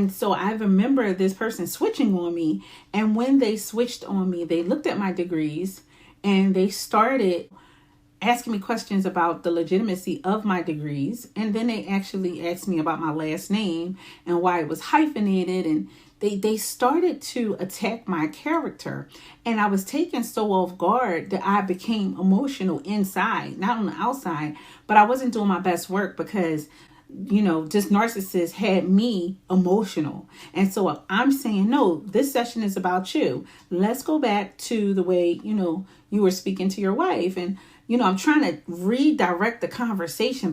And so I remember this person switching on me. And when they switched on me, they looked at my degrees and they started asking me questions about the legitimacy of my degrees. And then they actually asked me about my last name and why it was hyphenated. And they started to attack my character. And I was taken so off guard that I became emotional inside, not on the outside, but I wasn't doing my best work because this narcissist had me emotional. And so I'm saying, no, this session is about you. Let's go back to the way, you were speaking to your wife. And, I'm trying to redirect the conversation.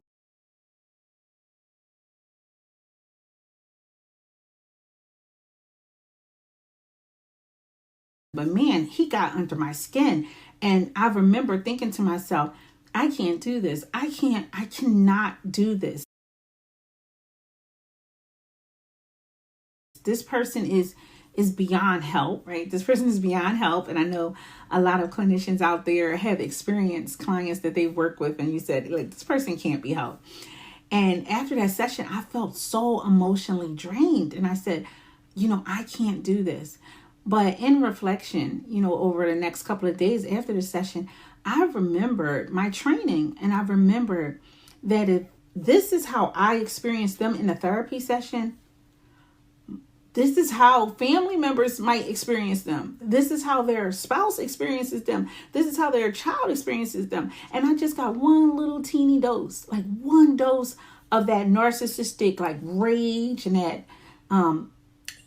But man, he got under my skin. And I remember thinking to myself, I can't do this. I cannot do this. This person is beyond help, right? This person is beyond help. And I know a lot of clinicians out there have experienced clients that they work with. And you said, like, this person can't be helped. And after that session, I felt so emotionally drained. And I said, I can't do this. But in reflection, over the next couple of days after the session, I remembered my training. And I remembered that if this is how I experienced them in a therapy session, this is how family members might experience them. This is how their spouse experiences them. This is how their child experiences them. And I just got one little teeny dose, like one dose of that narcissistic, like rage and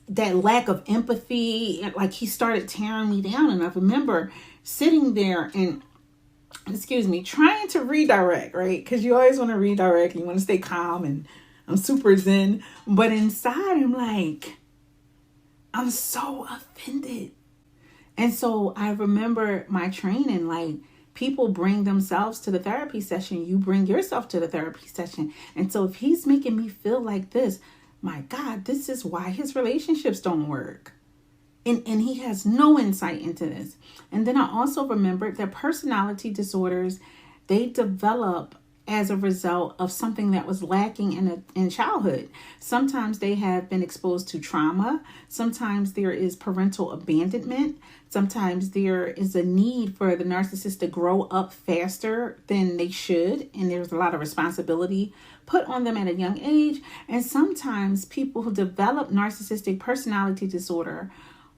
that lack of empathy. Like he started tearing me down. And I remember sitting there and, trying to redirect, right? Because you always want to redirect. You want to stay calm, and I'm super zen. But inside, I'm like, I'm so offended. And so I remember my training, like, people bring themselves to the therapy session. You bring yourself to the therapy session. And so if he's making me feel like this, my God, this is why his relationships don't work. And he has no insight into this. And then I also remembered that personality disorders, they develop as a result of something that was lacking in childhood. Sometimes they have been exposed to trauma. Sometimes there is parental abandonment. Sometimes there is a need for the narcissist to grow up faster than they should. And there's a lot of responsibility put on them at a young age. And sometimes people who develop narcissistic personality disorder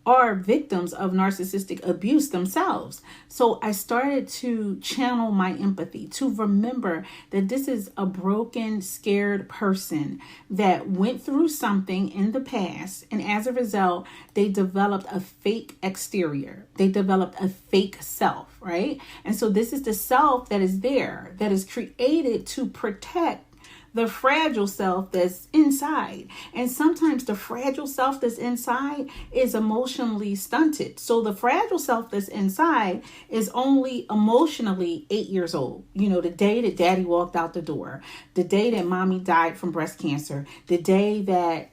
are victims of narcissistic abuse themselves. So I started to channel my empathy, to remember that this is a broken, scared person that went through something in the past. And as a result, they developed a fake exterior. They developed a fake self, right? And so this is the self that is there, that is created to protect the fragile self that's inside. And sometimes the fragile self that's inside is emotionally stunted. So the fragile self that's inside is only emotionally 8 years old. The day that daddy walked out the door, the day that mommy died from breast cancer, the day that,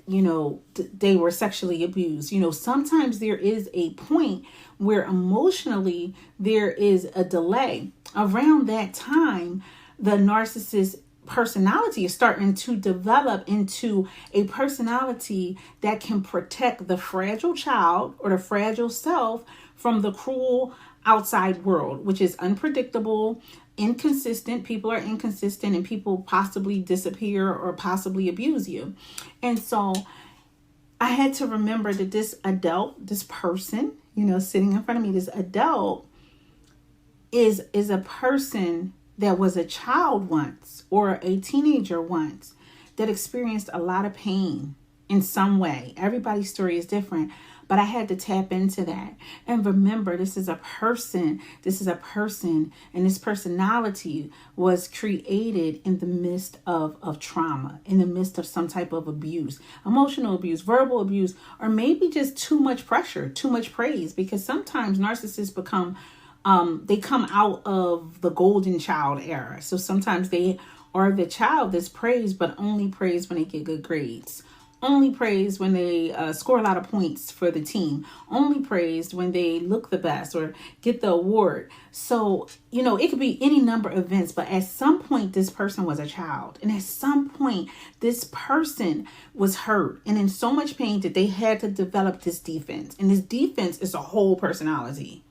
they were sexually abused. Sometimes there is a point where emotionally there is a delay. Around that time, the narcissist personality is starting to develop into a personality that can protect the fragile child or the fragile self from the cruel outside world, which is unpredictable, inconsistent. People are inconsistent, and people possibly disappear or possibly abuse you. And so I had to remember that this adult, this person, sitting in front of me, this adult is a person that was a child once or a teenager once that experienced a lot of pain in some way. Everybody's story is different, but I had to tap into that and remember this is a person, and this personality was created in the midst of trauma, in the midst of some type of abuse, emotional abuse, verbal abuse, or maybe just too much pressure, too much praise, because sometimes narcissists they come out of the golden child era. So sometimes they are the child that's praised, but only praised when they get good grades. only praised when they score a lot of points for the team, only praised when they look the best or get the award. So, it could be any number of events, but at some point, this person was a child. And at some point, this person was hurt and in so much pain that they had to develop this defense. And this defense is a whole personality.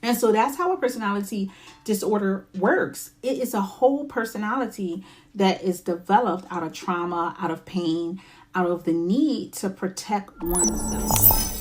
And so that's how a personality disorder works. It is a whole personality that is developed out of trauma, out of pain, out of the need to protect oneself.